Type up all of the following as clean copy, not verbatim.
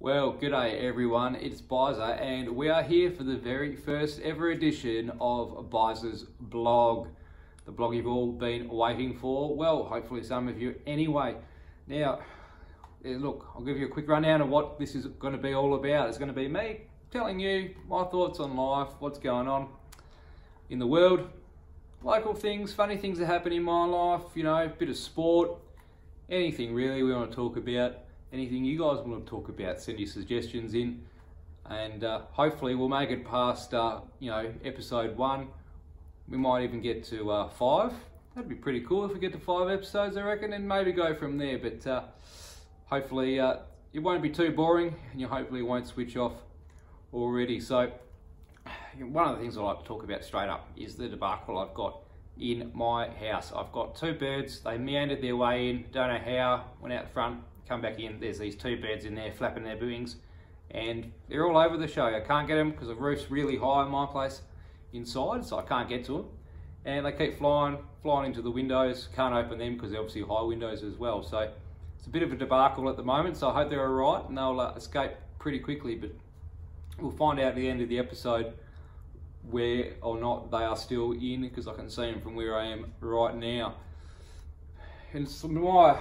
Well, g'day everyone, it's Byzas and we are here for the very first ever edition of Byzas blog. The blog you've all been waiting for, well, hopefully some of you anyway. Now, look, I'll give you a quick rundown of what this is going to be all about. It's going to be me telling you my thoughts on life, what's going on in the world, local things, funny things that happen in my life, you know, a bit of sport, anything really we want to talk about. Anything you guys want to talk about, send your suggestions in, and hopefully we'll make it past episode 1. We might even get to 5. That'd be pretty cool if we get to 5 episodes, I reckon, and maybe go from there. But hopefully it won't be too boring, and you hopefully won't switch off already. So one of the things I like to talk about straight up is the debacle I've got in my house. I've got 2 birds. They meandered their way in, don't know how, went out the front, come back in. There's these 2 birds in there flapping their wings, and they're all over the show. I can't get them because the roof's really high in my place inside, so I can't get to them, and they keep flying into the windows. Can't open them because they're obviously high windows as well. So it's a bit of a debacle at the moment, so I hope they're all right and they'll escape pretty quickly, but we'll find out at the end of the episode where or not they are still in, because I can see them from where I am right now. And some of my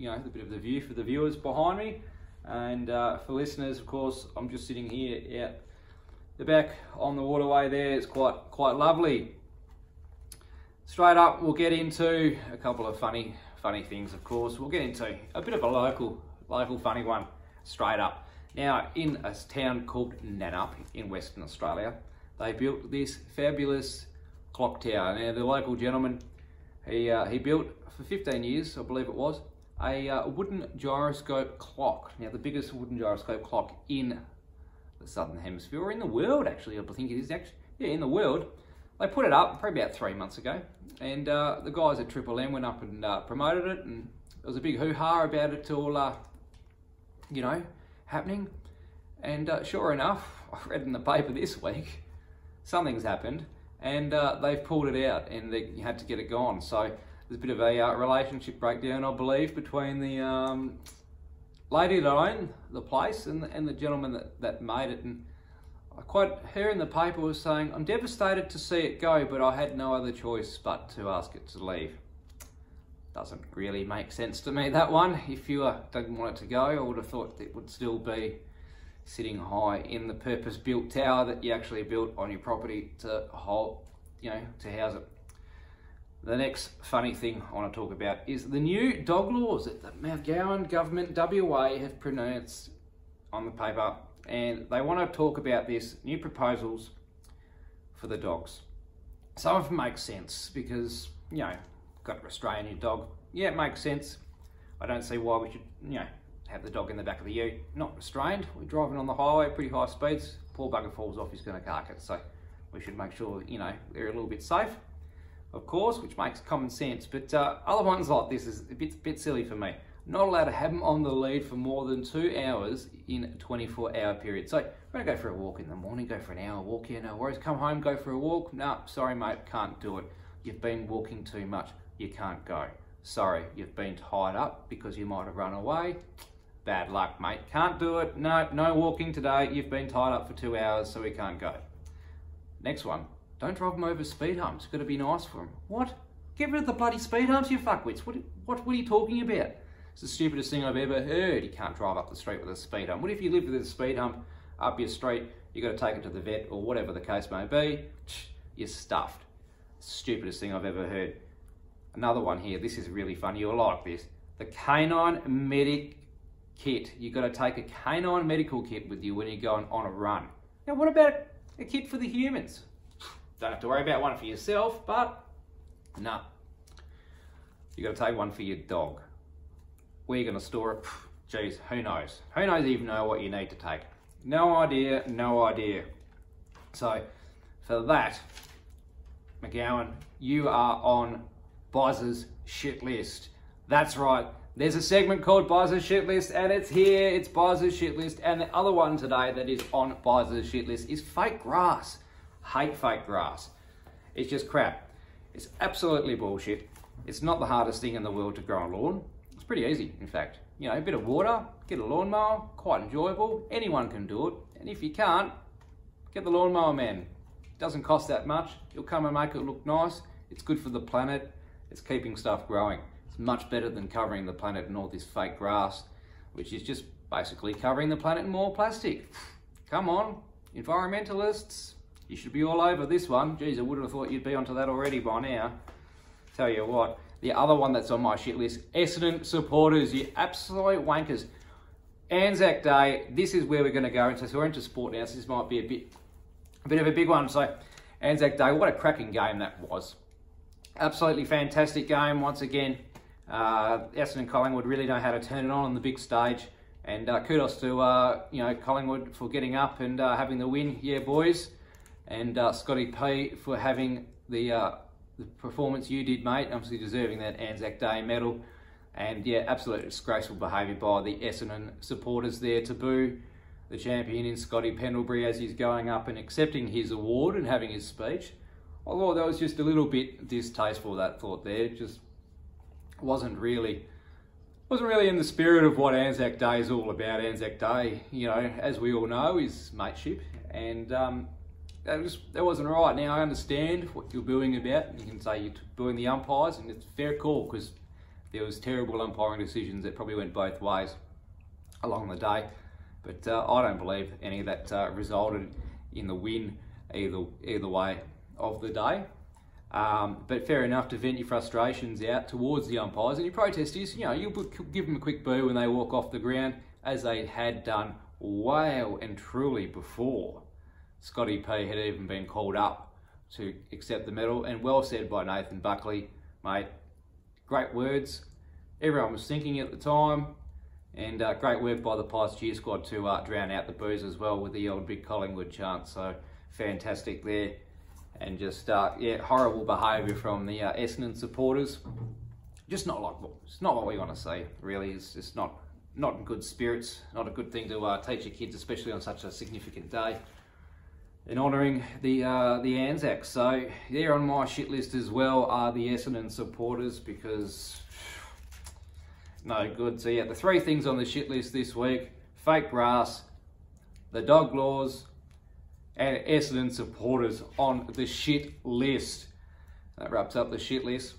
a bit of the view for the viewers behind me, and for listeners, of course, I'm just sitting here out the back on the waterway there. It's quite lovely. Straight up, we'll get into a couple of funny things. Of course, we'll get into a bit of a local funny one. Straight up, now in a town called Nannup in Western Australia, they built this fabulous clock tower. Now the local gentleman, he built for 15 years, I believe it was, a wooden gyroscope clock. Now the biggest wooden gyroscope clock in the Southern Hemisphere, or in the world actually, I think it is actually, yeah, in the world. They put it up probably about 3 months ago, and the guys at Triple M went up and promoted it, and there was a big hoo-ha about it all, happening. And sure enough, I read in the paper this week, something's happened, and they've pulled it out, and you had to get it gone. So there's a bit of a relationship breakdown, I believe, between the lady that owned the place and the gentleman that made it. And I quote her in the paper was saying, "I'm devastated to see it go, but I had no other choice but to ask it to leave." Doesn't really make sense to me, that one. If you didn't want it to go, I would have thought it would still be sitting high in the purpose-built tower that you actually built on your property to hold, to house it. The next funny thing I want to talk about is the new dog laws that the Mount Gowan government, WA, have pronounced on the paper, and they want to talk about this new proposals for the dogs. Some of them make sense because, got to restrain your dog. Yeah, it makes sense. I don't see why we should, have the dog in the back of the ute, not restrained. We're driving on the highway, pretty high speeds. Poor bugger falls off, he's going to cark it. So we should make sure, they're a little bit safe, of course, which makes common sense. But other ones like this is a bit silly for me. Not allowed to have them on the lead for more than 2 hours in a 24-hour period. So we're gonna go for a walk in the morning, go for an hour walk, yeah, no worries. Come home, go for a walk. No, sorry mate, can't do it. You've been walking too much, you can't go. Sorry, you've been tied up because you might have run away. Bad luck, mate, can't do it. No walking today, you've been tied up for 2 hours, so we can't go. Next one. Don't drive them over speed humps. Got to be nice for them. What? Get rid of the bloody speed humps, you fuckwits. What are you talking about? It's the stupidest thing I've ever heard. You can't drive up the street with a speed hump. What if you live with a speed hump up your street? You got to take it to the vet or whatever the case may be. You're stuffed. Stupidest thing I've ever heard. Another one here. This is really funny. You'll like this. The canine medic kit. You got to take a canine medical kit with you when you're going on a run. Now, what about a kit for the humans? Don't have to worry about one for yourself, but no. You got to take one for your dog. Where are you going to store it? Geez, who knows? Who knows even know what you need to take? No idea, no idea. So, for that, McGowan, you are on Byzas shit list. That's right. There's a segment called Byzas shit list, and it's here. It's Byzas shit list, and the other one today that is on Byzas shit list is fake grass. Hate fake grass. It's just crap. It's absolutely bullshit. It's not the hardest thing in the world to grow a lawn. It's pretty easy, in fact. you know, a bit of water, get a lawnmower, quite enjoyable. Anyone can do it. And if you can't, get the lawnmower man. Doesn't cost that much. You'll come and make it look nice. It's good for the planet. It's keeping stuff growing. It's much better than covering the planet in all this fake grass, which is just basically covering the planet in more plastic. Come on, environmentalists. You should be all over this one. Geez, I would have thought you'd be onto that already by now. Tell you what, the other one that's on my shit list, Essendon supporters, you absolute wankers. Anzac Day, this is where we're going to go into. So we're into sport now, so this might be a bit of a big one. So Anzac Day, what a cracking game that was. Absolutely fantastic game once again. Essendon Collingwood really know how to turn it on the big stage. And kudos to you know, Collingwood for getting up and having the win, yeah boys. And Scotty P for having the performance you did, mate. Obviously deserving that Anzac Day medal. And yeah, absolutely disgraceful behaviour by the Essendon supporters there to boo the champion in Scotty Pendlebury as he's going up and accepting his award and having his speech. I thought that was just a little bit distasteful, that thought there. It just wasn't really in the spirit of what Anzac Day is all about. Anzac Day, you know, as we all know, is mateship. And that wasn't right. Now, I understand what you're booing about. You can say you're booing the umpires, and it's a fair call because there was terrible umpiring decisions that probably went both ways along the day. But I don't believe any of that resulted in the win either way of the day. But fair enough to vent your frustrations out towards the umpires. And your protest is, you know, you'll give them a quick boo when they walk off the ground, as they had done well and truly before Scotty P had even been called up to accept the medal. And well said by Nathan Buckley, mate. Great words. Everyone was thinking at the time. And great work by the Pies cheer squad to drown out the boos as well with the old big Collingwood chant. So fantastic there. And just, yeah, horrible behaviour from the Essendon supporters. Just not it's not what we want to see, really. It's just not in good spirits. Not a good thing to teach your kids, especially on such a significant day. In honouring the Anzacs. So they're on my shit list as well, are the Essendon supporters, because no good. So yeah, the three things on the shit list this week: fake grass, the dog laws, and Essendon supporters on the shit list. That wraps up the shit list.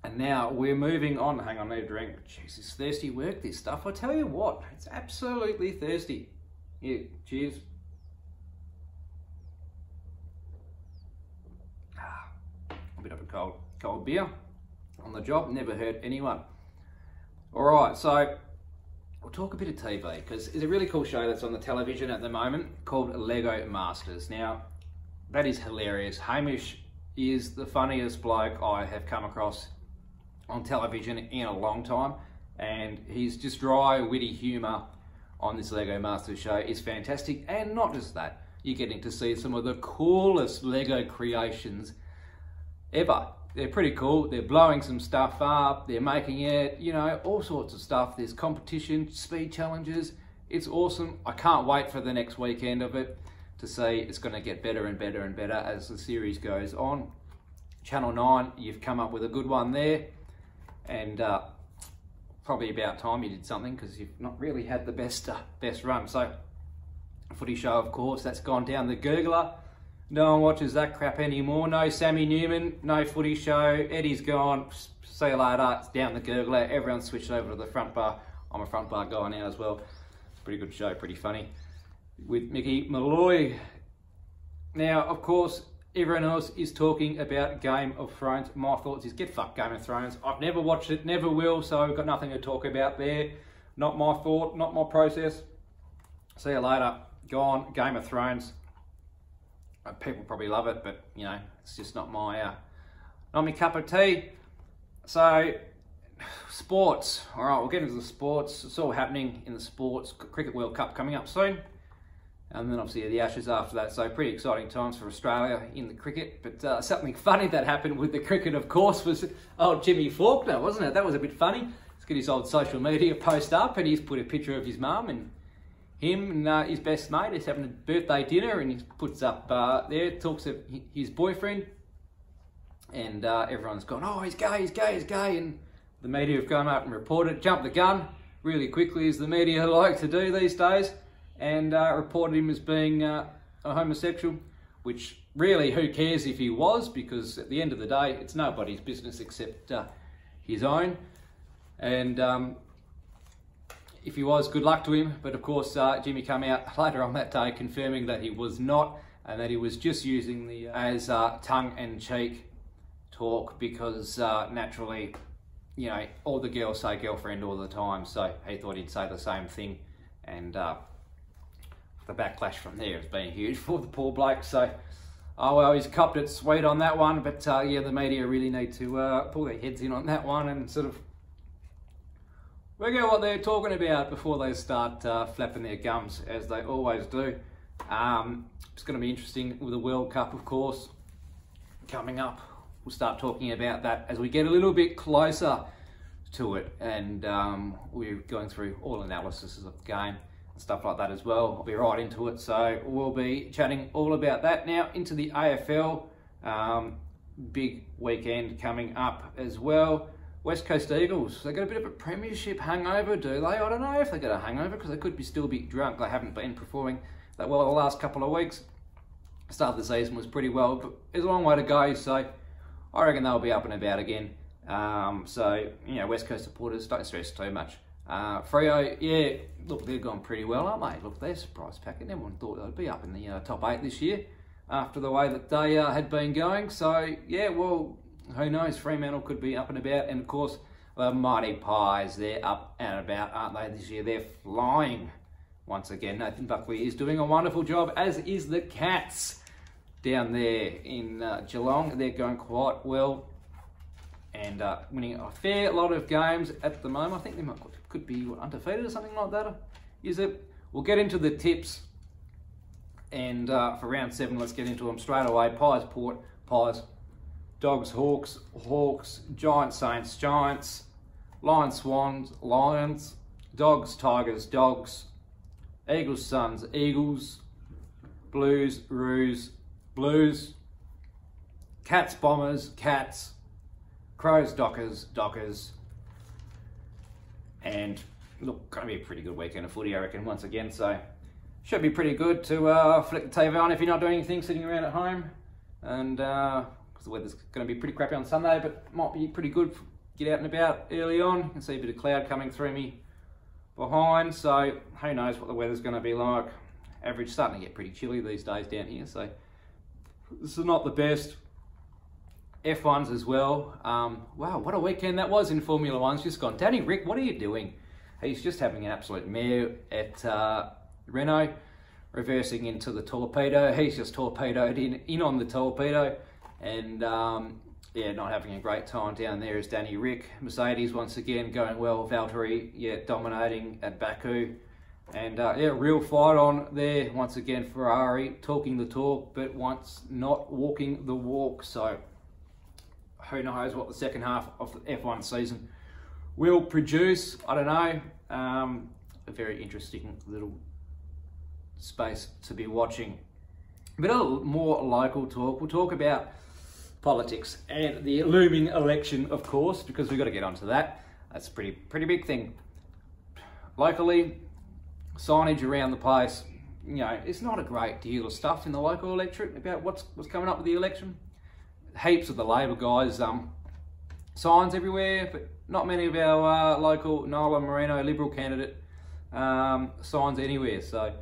And now we're moving on. Hang on, I need a drink. Jeez, it's thirsty work, this stuff. I tell you what, it's absolutely thirsty. Here, cheers. A bit of a cold beer on the job, never hurt anyone. All right, so we'll talk a bit of TV, because there's a really cool show that's on the television at the moment called Lego Masters. Now, that is hilarious. Hamish is the funniest bloke I have come across on television in a long time, and his just dry, witty humour on this Lego Masters show is fantastic. And not just that, you're getting to see some of the coolest Lego creations ever. They're pretty cool. They're blowing some stuff up. They're making it, you know, all sorts of stuff. There's competition, speed challenges. It's awesome. I can't wait for the next weekend of it to see. It's going to get better and better and better as the series goes on. Channel 9, you've come up with a good one there. And probably about time you did something, because you've not really had the best run. So, footy show, of course, that's gone down the gurgler. No one watches that crap anymore. No Sammy Newman, no footy show. Eddie's gone. See you later. It's down the gurgler. Everyone's switched over to the front bar. I'm a front bar guy now as well. Pretty good show, pretty funny. With Mickey Malloy. Now, of course, everyone else is talking about Game of Thrones. My thoughts is, get fucked Game of Thrones. I've never watched it, never will, so I've got nothing to talk about there. Not my thought, not my process. See you later. Gone. Game of Thrones. People probably love it, but you know, it's just not my cup of tea. So, sports. All right, we'll get into the sports. It's all happening in the sports. Cricket World Cup coming up soon, and then obviously the Ashes after that. So, pretty exciting times for Australia in the cricket. But something funny that happened with the cricket, of course, was Jimmy Faulkner, wasn't it? That was a bit funny. He's got his old social media post up, and he's put a picture of his mum and him and his best mate is having a birthday dinner, and he puts up there, talks of his boyfriend, and everyone's gone, oh, he's gay, he's gay, he's gay, and the media have gone up and reported, jumped the gun, really quickly, as the media like to do these days, and reported him as being a homosexual, which really, who cares if he was, because at the end of the day, it's nobody's business except his own. And if he was, good luck to him. But of course, Jimmy came out later on that day confirming that he was not, and that he was just using the as tongue-in-cheek talk, because naturally, you know, all the girls say girlfriend all the time, so he thought he'd say the same thing, and the backlash from there has been huge for the poor bloke. So, oh well, he's copped it sweet on that one, but yeah, the media really need to pull their heads in on that one and sort of work out what they're talking about before they start flapping their gums, as they always do. It's going to be interesting with the World Cup, of course, coming up. We'll start talking about that as we get a little bit closer to it, and we're going through all analysis of the game and stuff like that as well. I'll be right into it, so we'll be chatting all about that. Now into the AFL, big weekend coming up as well. West Coast Eagles, they got a bit of a premiership hangover, do they? I don't know if they got a hangover, because they could be still a bit drunk. They haven't been performing that well the last couple of weeks. Start of the season was pretty well, but there's a long way to go, so I reckon they'll be up and about again. So, you know, West Coast supporters, don't stress too much. Freo, yeah, look, they've gone pretty well, aren't they? Look, they're a surprise packet. Everyone thought they'd be up in the top 8 this year after the way that they had been going. So, yeah, well, who knows? Fremantle could be up and about. And, of course, the Mighty Pies, they're up and about, aren't they, this year? They're flying once again. Nathan Buckley is doing a wonderful job, as is the Cats down there in Geelong. They're going quite well and winning a fair lot of games at the moment. I think they could be undefeated or something like that. Is it? We'll get into the tips, and for round 7, let's get into them straight away. Pies, Port, Pies. Dogs, Hawks, Hawks. Giants, Saints, Giants. Lions, Swans, Lions. Dogs, Tigers, Dogs. Eagles, Suns, Eagles. Blues, Roos, Blues. Cats, Bombers, Cats. Crows, Dockers, Dockers. And look, going to be a pretty good weekend of footy, I reckon, once again. So should be pretty good to flick the TV on if you're not doing anything, sitting around at home. And because the weather's going to be pretty crappy on Sunday, but might be pretty good. Get out and about early on. You can see a bit of cloud coming through me behind. So who knows what the weather's going to be like. Average starting to get pretty chilly these days down here. So this is not the best. F1s as well. Wow, what a weekend that was in Formula 1's just gone. Danny Rick, what are you doing? He's just having an absolute mare at Renault, reversing into the torpedo. He's just torpedoed in on the torpedo, and yeah, not having a great time down there is Danny Rick. Mercedes once again going well. Valtteri, yeah, dominating at Baku. And yeah, real fight on there. Once again, Ferrari talking the talk, but once not walking the walk. So who knows what the second half of the F1 season will produce. I don't know. A very interesting little space to be watching. A bit of more local talk. We'll talk about politics and the looming election, of course, because we've got to get onto that. That's a pretty big thing. Locally, signage around the place, you know, it's not a great deal of stuff in the local electorate about what's coming up with the election. Heaps of the Labor guys, signs everywhere, but not many of our local Nola Marino Liberal candidate signs anywhere. So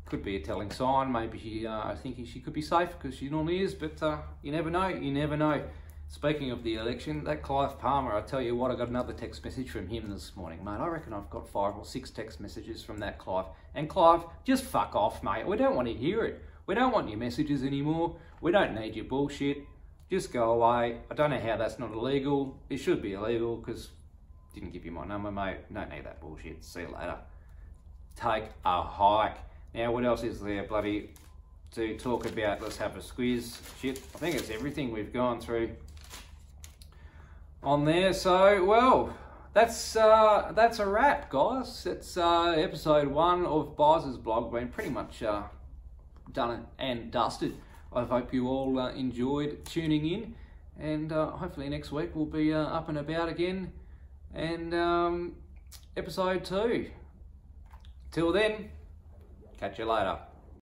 could be a telling sign. Maybe I think she could be safe because she normally is, but you never know. You never know. Speaking of the election, that Clive Palmer, I tell you what, I got another text message from him this morning, mate. I reckon I've got 5 or 6 text messages from that Clive. And Clive, just fuck off, mate. We don't want to hear it. We don't want your messages anymore. We don't need your bullshit. Just go away. I don't know how that's not illegal. It should be illegal because I didn't give you my number, mate. Don't need that bullshit. See you later. Take a hike. Now, what else is there, bloody, to talk about? Let's have a squeeze. Shit, I think it's everything we've gone through on there. So, well, that's a wrap, guys. It's episode 1 of Byzas blog, been pretty much done and dusted. I hope you all enjoyed tuning in, and hopefully next week we'll be up and about again. And episode 2. Till then, catch you later.